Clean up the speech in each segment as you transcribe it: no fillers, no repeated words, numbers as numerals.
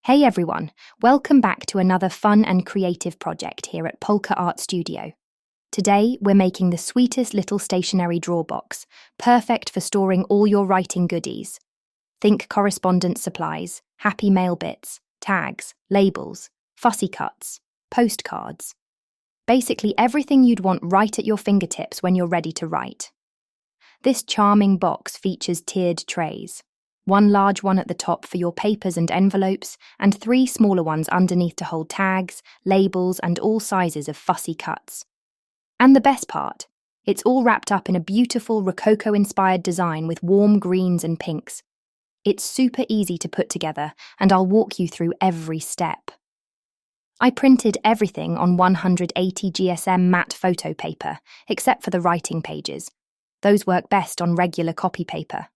Hey everyone, welcome back to another fun and creative project here at Polka Art Studio. Today, we're making the sweetest little stationery drawer box, perfect for storing all your writing goodies. Think correspondence supplies, happy mail bits, tags, labels, fussy cuts, postcards. Basically everything you'd want right at your fingertips when you're ready to write. This charming box features tiered trays. One large one at the top for your papers and envelopes, and three smaller ones underneath to hold tags, labels, and all sizes of fussy cuts. And the best part, it's all wrapped up in a beautiful Rococo-inspired design with warm greens and pinks. It's super easy to put together, and I'll walk you through every step. I printed everything on 180 GSM matte photo paper, except for the writing pages. Those work best on regular copy paper.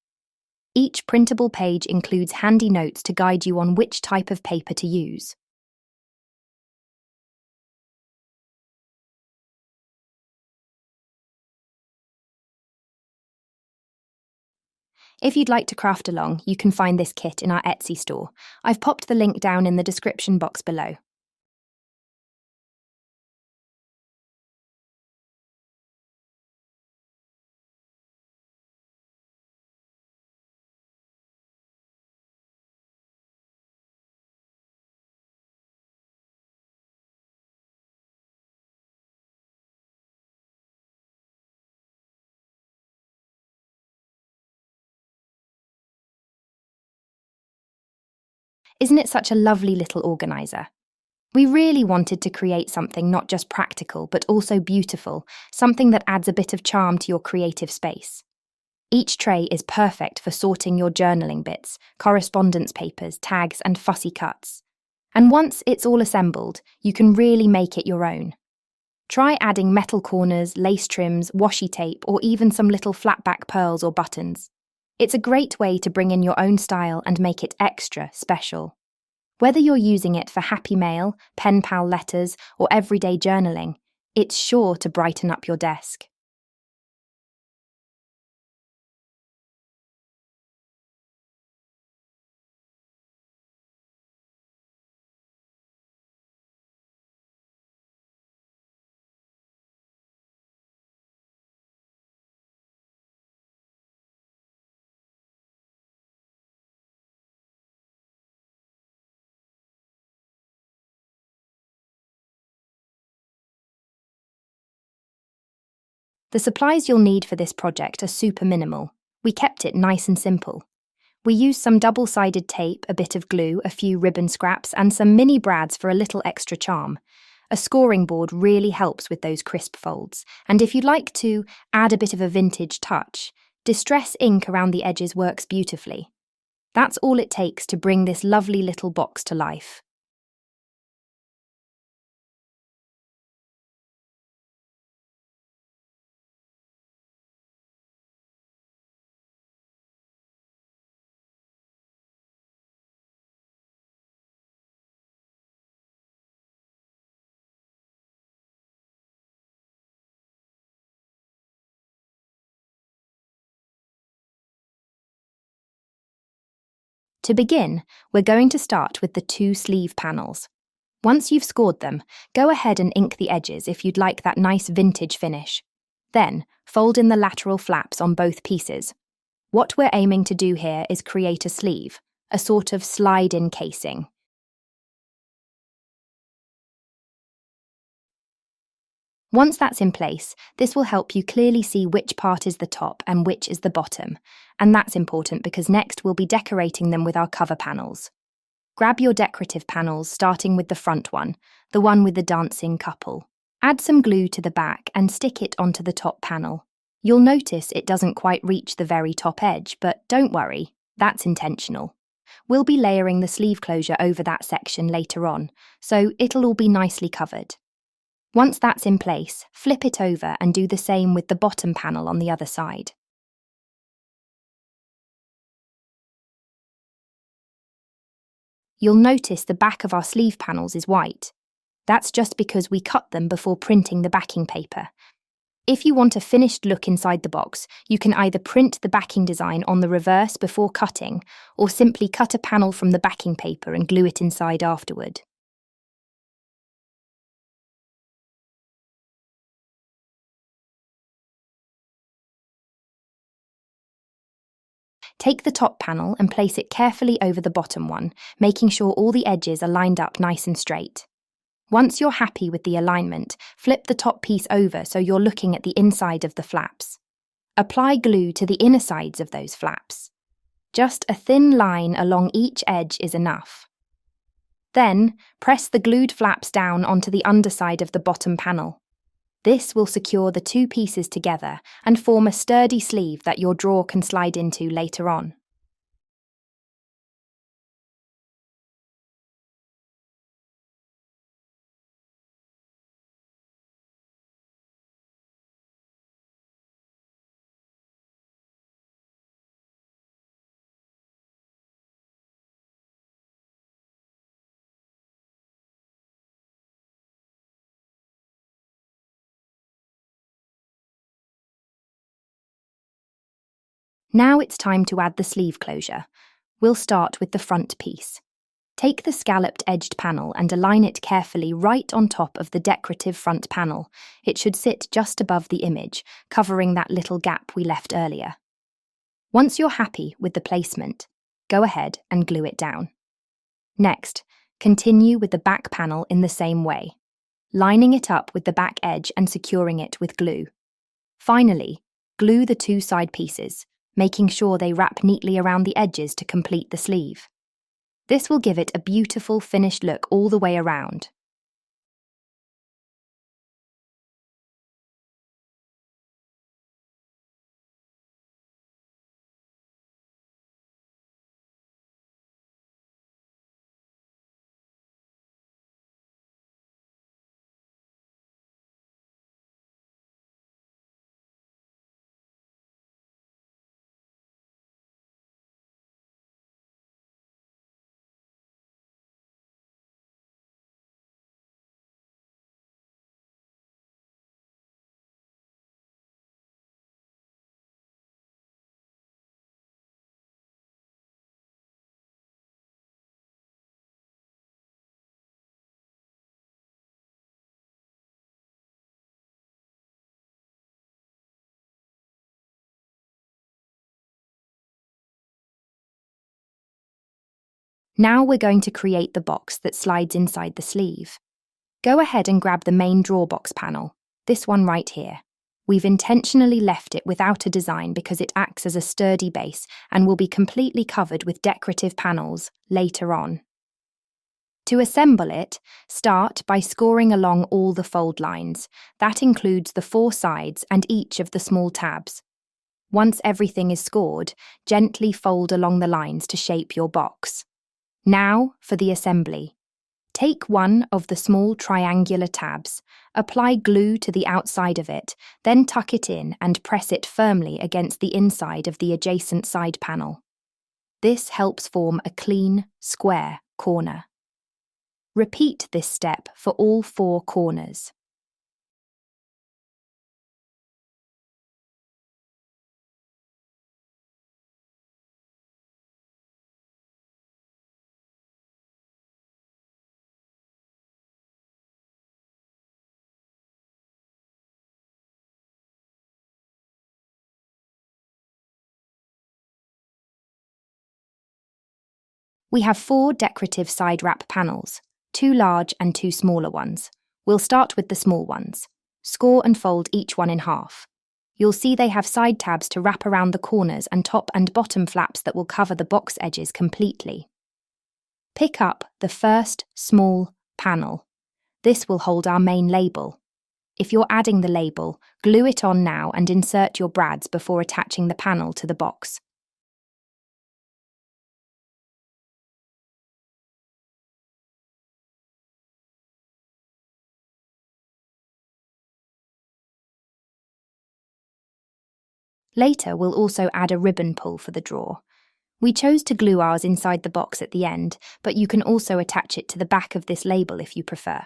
Each printable page includes handy notes to guide you on which type of paper to use. If you'd like to craft along, you can find this kit in our Etsy store. I've popped the link down in the description box below. Isn't it such a lovely little organizer? We really wanted to create something not just practical, but also beautiful, something that adds a bit of charm to your creative space. Each tray is perfect for sorting your journaling bits, correspondence papers, tags, and fussy cuts. And once it's all assembled, you can really make it your own. Try adding metal corners, lace trims, washi tape, or even some little flat-back pearls or buttons. It's a great way to bring in your own style and make it extra special. Whether you're using it for happy mail, pen pal letters, or everyday journaling, it's sure to brighten up your desk. The supplies you'll need for this project are super minimal. We kept it nice and simple. We used some double-sided tape, a bit of glue, a few ribbon scraps, and some mini brads for a little extra charm. A scoring board really helps with those crisp folds, and if you'd like to add a bit of a vintage touch, distress ink around the edges works beautifully. That's all it takes to bring this lovely little box to life. To begin, we're going to start with the two sleeve panels. Once you've scored them, go ahead and ink the edges if you'd like that nice vintage finish. Then, fold in the lateral flaps on both pieces. What we're aiming to do here is create a sleeve, a sort of slide-in casing. Once that's in place, this will help you clearly see which part is the top and which is the bottom, and that's important because next we'll be decorating them with our cover panels. Grab your decorative panels, starting with the front one, the one with the dancing couple. Add some glue to the back and stick it onto the top panel. You'll notice it doesn't quite reach the very top edge, but don't worry, that's intentional. We'll be layering the sleeve closure over that section later on, so it'll all be nicely covered. Once that's in place, flip it over and do the same with the bottom panel on the other side. You'll notice the back of our sleeve panels is white. That's just because we cut them before printing the backing paper. If you want a finished look inside the box, you can either print the backing design on the reverse before cutting, or simply cut a panel from the backing paper and glue it inside afterward. Take the top panel and place it carefully over the bottom one, making sure all the edges are lined up nice and straight. Once you're happy with the alignment, flip the top piece over so you're looking at the inside of the flaps. Apply glue to the inner sides of those flaps. Just a thin line along each edge is enough. Then, press the glued flaps down onto the underside of the bottom panel. This will secure the two pieces together and form a sturdy sleeve that your drawer can slide into later on. Now it's time to add the sleeve closure. We'll start with the front piece. Take the scalloped edged panel and align it carefully right on top of the decorative front panel. It should sit just above the image, covering that little gap we left earlier. Once you're happy with the placement, go ahead and glue it down. Next, continue with the back panel in the same way, lining it up with the back edge and securing it with glue. Finally, glue the two side pieces, making sure they wrap neatly around the edges to complete the sleeve. This will give it a beautiful finished look all the way around. Now we're going to create the box that slides inside the sleeve. Go ahead and grab the main drawer box panel, this one right here. We've intentionally left it without a design because it acts as a sturdy base and will be completely covered with decorative panels later on. To assemble it, start by scoring along all the fold lines. That includes the four sides and each of the small tabs. Once everything is scored, gently fold along the lines to shape your box. Now for the assembly. Take one of the small triangular tabs, apply glue to the outside of it, then tuck it in and press it firmly against the inside of the adjacent side panel. This helps form a clean, square corner. Repeat this step for all four corners. We have four decorative side wrap panels, two large and two smaller ones. We'll start with the small ones. Score and fold each one in half. You'll see they have side tabs to wrap around the corners and top and bottom flaps that will cover the box edges completely. Pick up the first small panel. This will hold our main label. If you're adding the label, glue it on now and insert your brads before attaching the panel to the box. Later, we'll also add a ribbon pull for the drawer. We chose to glue ours inside the box at the end, but you can also attach it to the back of this label if you prefer.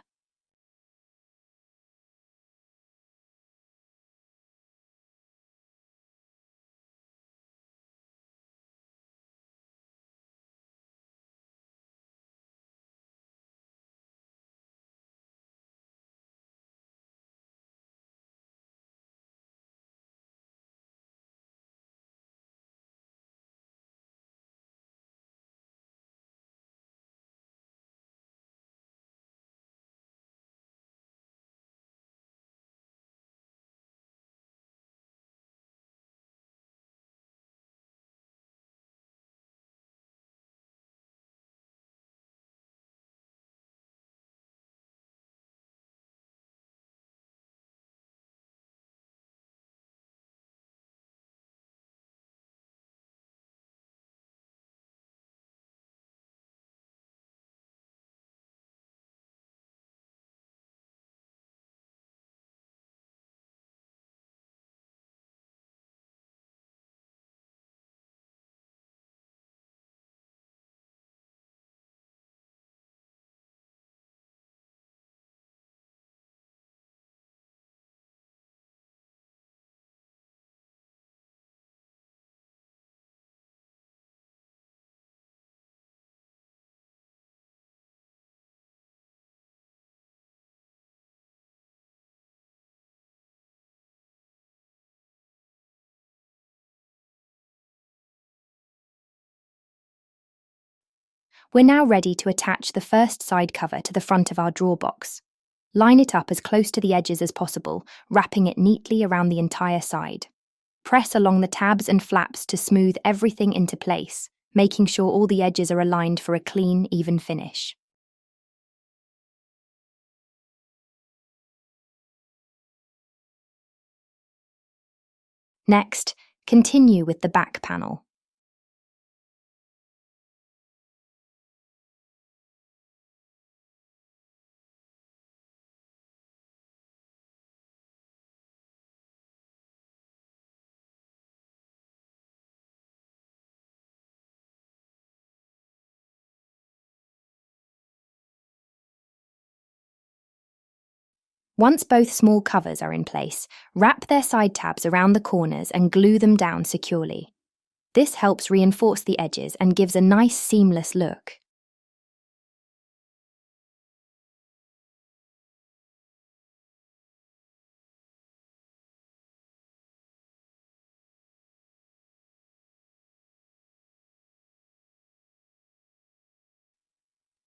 We're now ready to attach the first side cover to the front of our drawer box. Line it up as close to the edges as possible, wrapping it neatly around the entire side. Press along the tabs and flaps to smooth everything into place, making sure all the edges are aligned for a clean, even finish. Next, continue with the back panel. Once both small covers are in place, wrap their side tabs around the corners and glue them down securely. This helps reinforce the edges and gives a nice seamless look.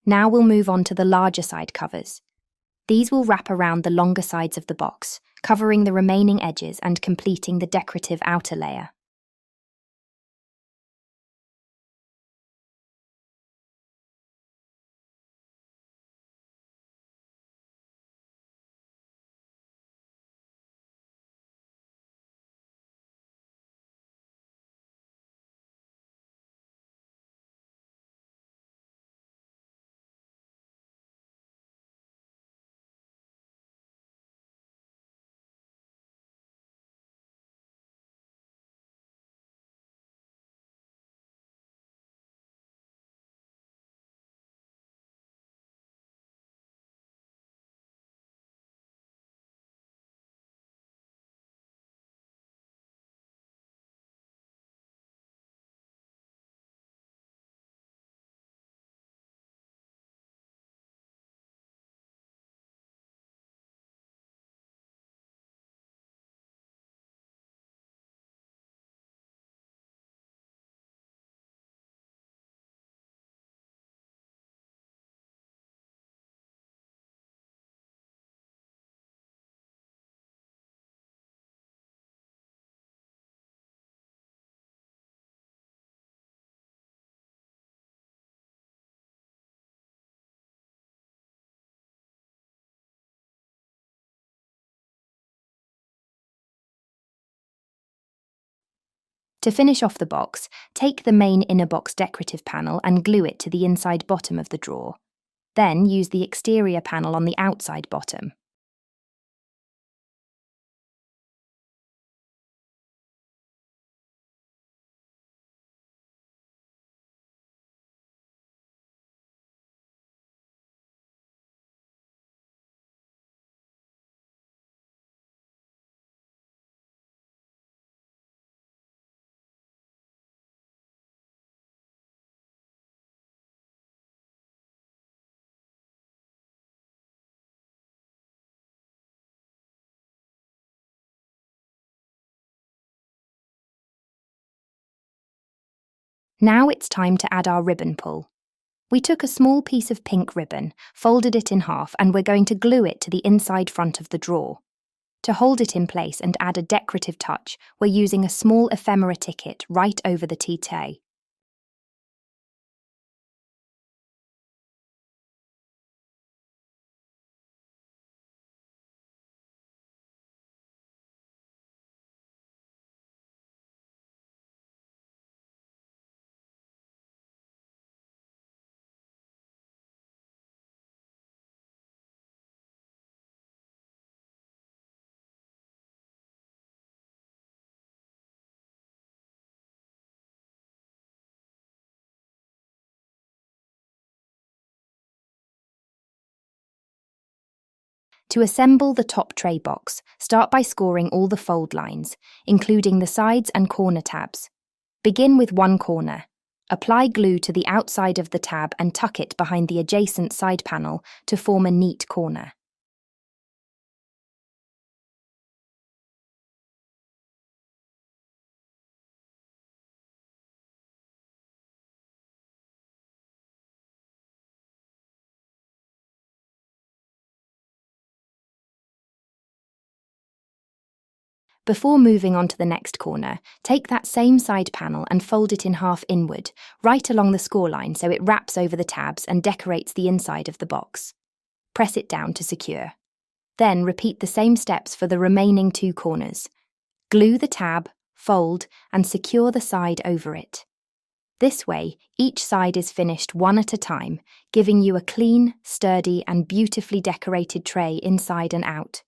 Now we'll move on to the larger side covers. These will wrap around the longer sides of the box, covering the remaining edges and completing the decorative outer layer. To finish off the box, take the main inner box decorative panel and glue it to the inside bottom of the drawer. Then use the exterior panel on the outside bottom. Now it's time to add our ribbon pull. We took a small piece of pink ribbon, folded it in half, and we're going to glue it to the inside front of the drawer. To hold it in place and add a decorative touch, we're using a small ephemera ticket right over the T-tay. To assemble the top tray box, start by scoring all the fold lines, including the sides and corner tabs. Begin with one corner. Apply glue to the outside of the tab and tuck it behind the adjacent side panel to form a neat corner. Before moving on to the next corner, take that same side panel and fold it in half inward, right along the score line so it wraps over the tabs and decorates the inside of the box. Press it down to secure. Then repeat the same steps for the remaining 2 corners. Glue the tab, fold, and secure the side over it. This way, each side is finished one at a time, giving you a clean, sturdy, and beautifully decorated tray inside and out.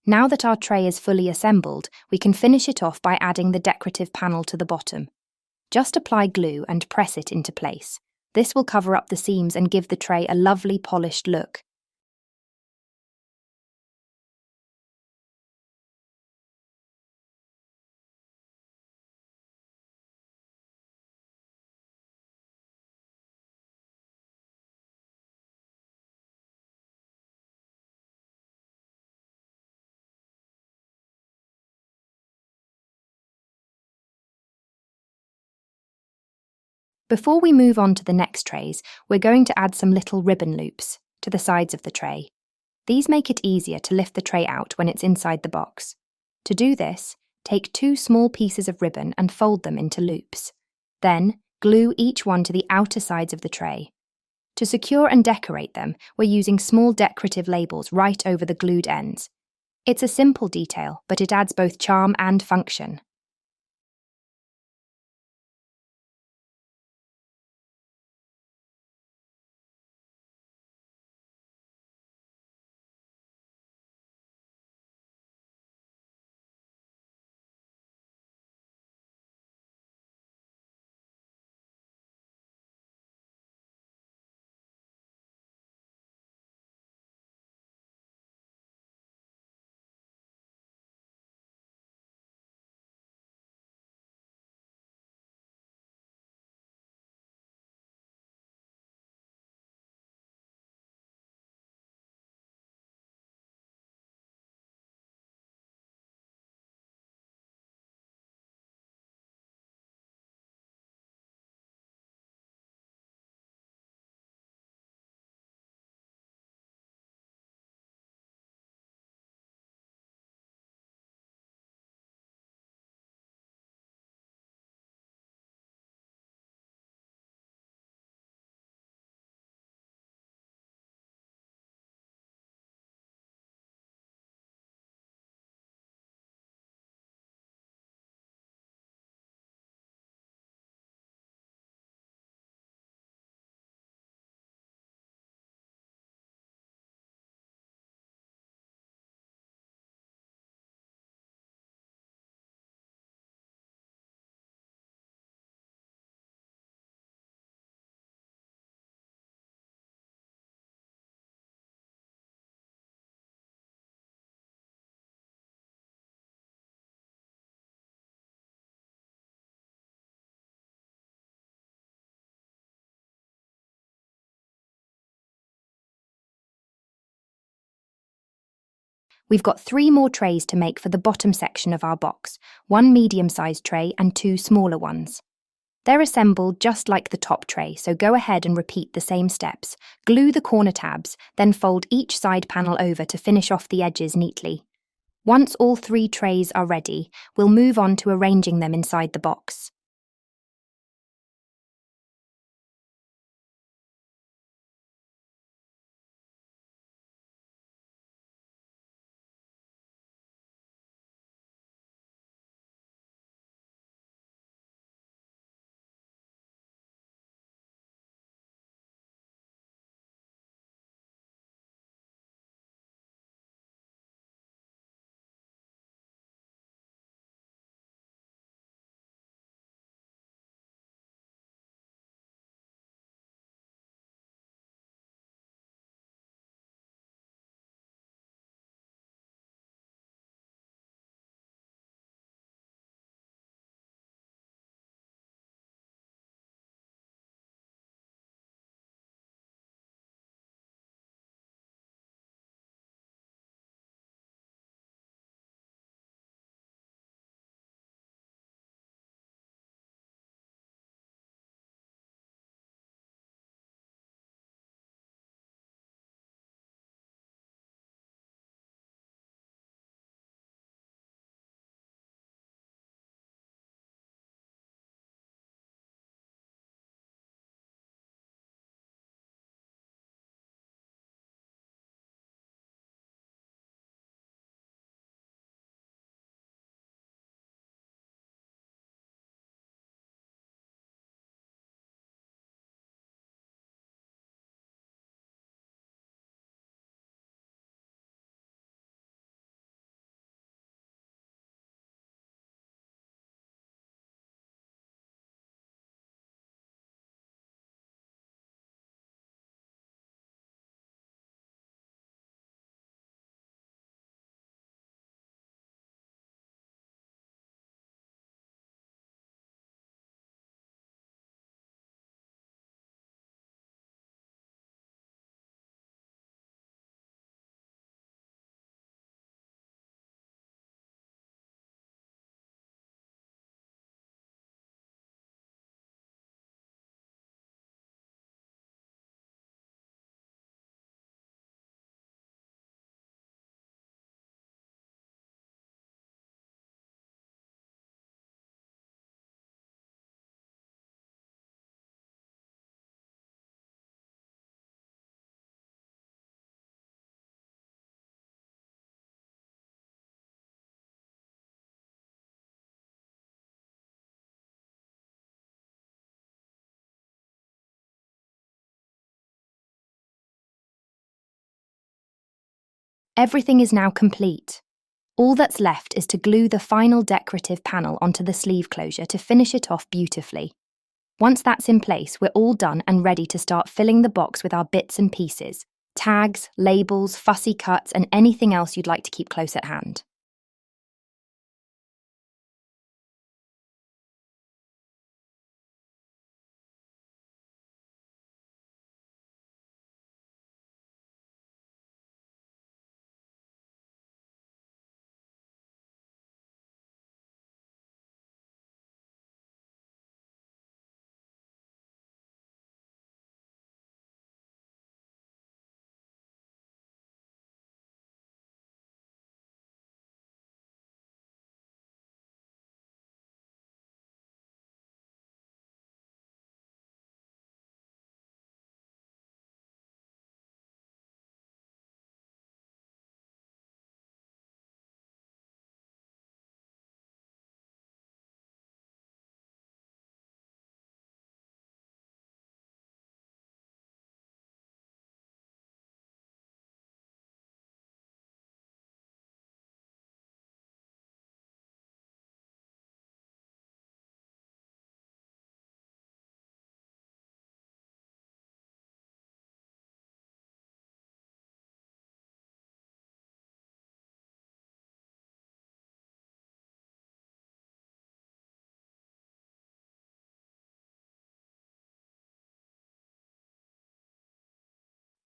Now that our tray is fully assembled, we can finish it off by adding the decorative panel to the bottom. Just apply glue and press it into place. This will cover up the seams and give the tray a lovely polished look. Before we move on to the next trays, we're going to add some little ribbon loops to the sides of the tray. These make it easier to lift the tray out when it's inside the box. To do this, take 2 small pieces of ribbon and fold them into loops. Then, glue each one to the outer sides of the tray. To secure and decorate them, we're using small decorative labels right over the glued ends. It's a simple detail, but it adds both charm and function. We've got 3 more trays to make for the bottom section of our box, 1 medium-sized tray and 2 smaller ones. They're assembled just like the top tray, so go ahead and repeat the same steps. Glue the corner tabs, then fold each side panel over to finish off the edges neatly. Once all 3 trays are ready, we'll move on to arranging them inside the box. Everything is now complete. All that's left is to glue the final decorative panel onto the sleeve closure to finish it off beautifully. Once that's in place, we're all done and ready to start filling the box with our bits and pieces: tags, labels, fussy cuts, and anything else you'd like to keep close at hand.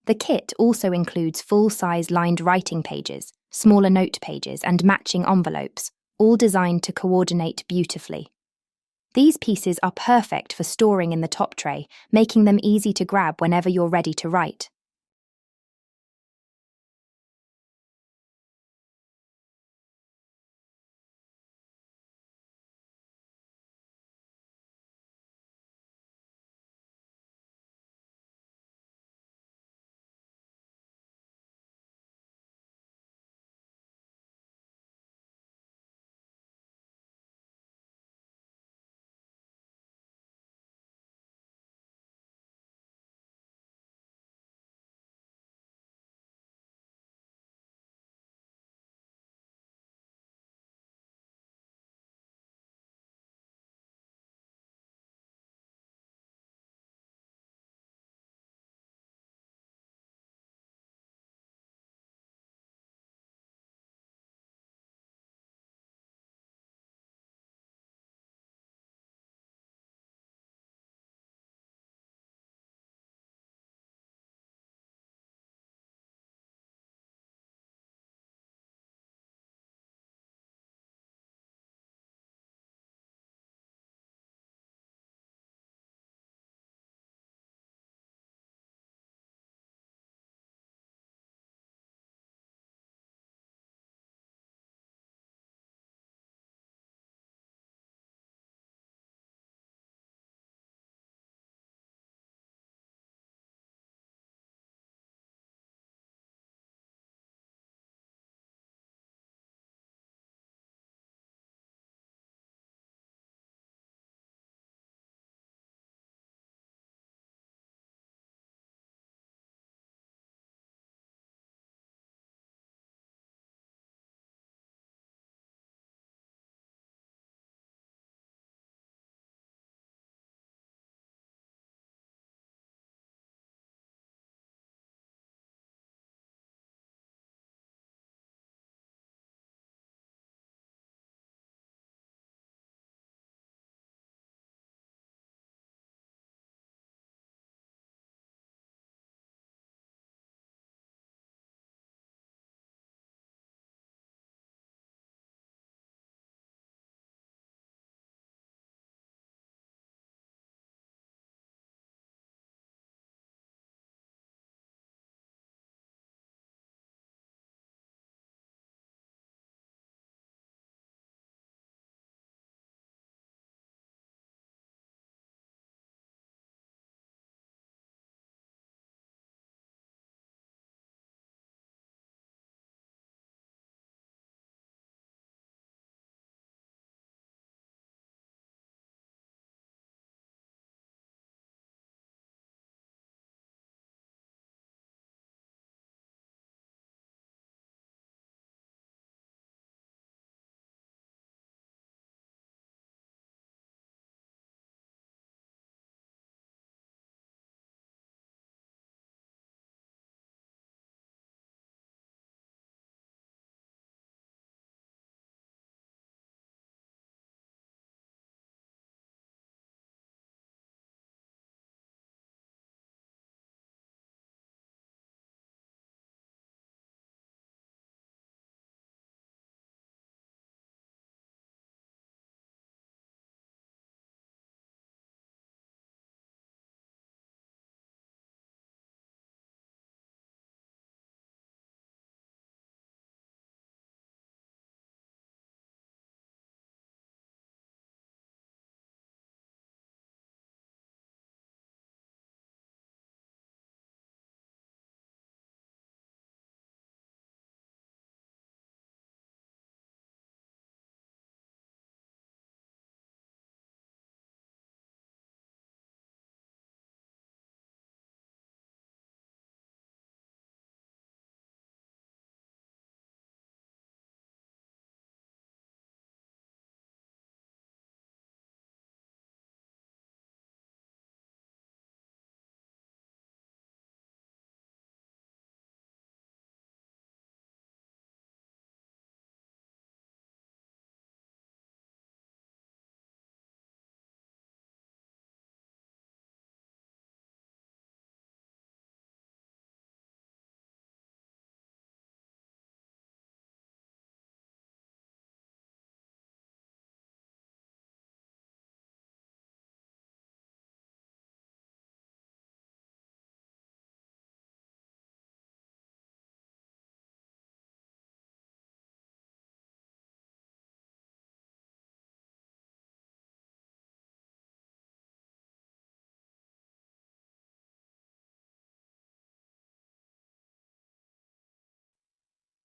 The kit also includes full-size lined writing pages, smaller note pages, and matching envelopes, all designed to coordinate beautifully. These pieces are perfect for storing in the top tray, making them easy to grab whenever you're ready to write.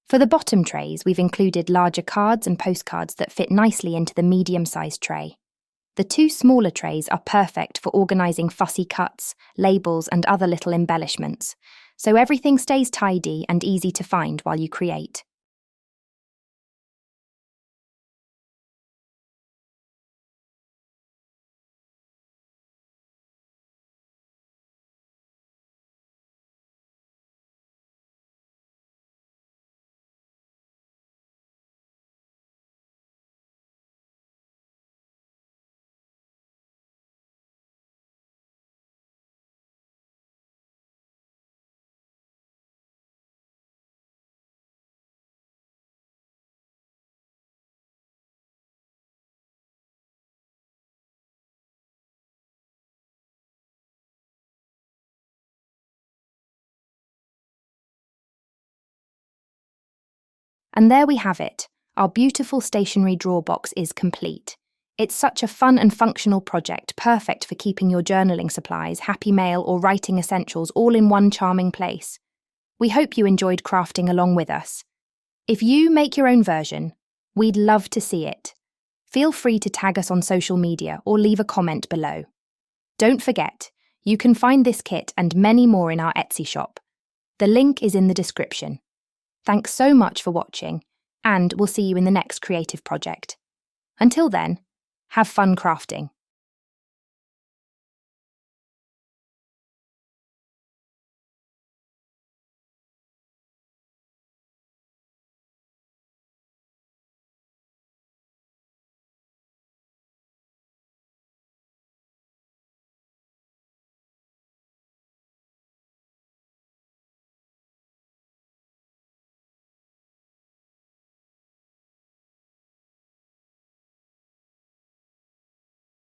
For the bottom trays, we've included larger cards and postcards that fit nicely into the medium-sized tray. The two smaller trays are perfect for organising fussy cuts, labels and other little embellishments, so everything stays tidy and easy to find while you create. And there we have it. Our beautiful stationery drawer box is complete. It's such a fun and functional project, perfect for keeping your journaling supplies, happy mail or writing essentials all in one charming place. We hope you enjoyed crafting along with us. If you make your own version, we'd love to see it. Feel free to tag us on social media or leave a comment below. Don't forget, you can find this kit and many more in our Etsy shop. The link is in the description. Thanks so much for watching, and we'll see you in the next creative project. Until then, have fun crafting.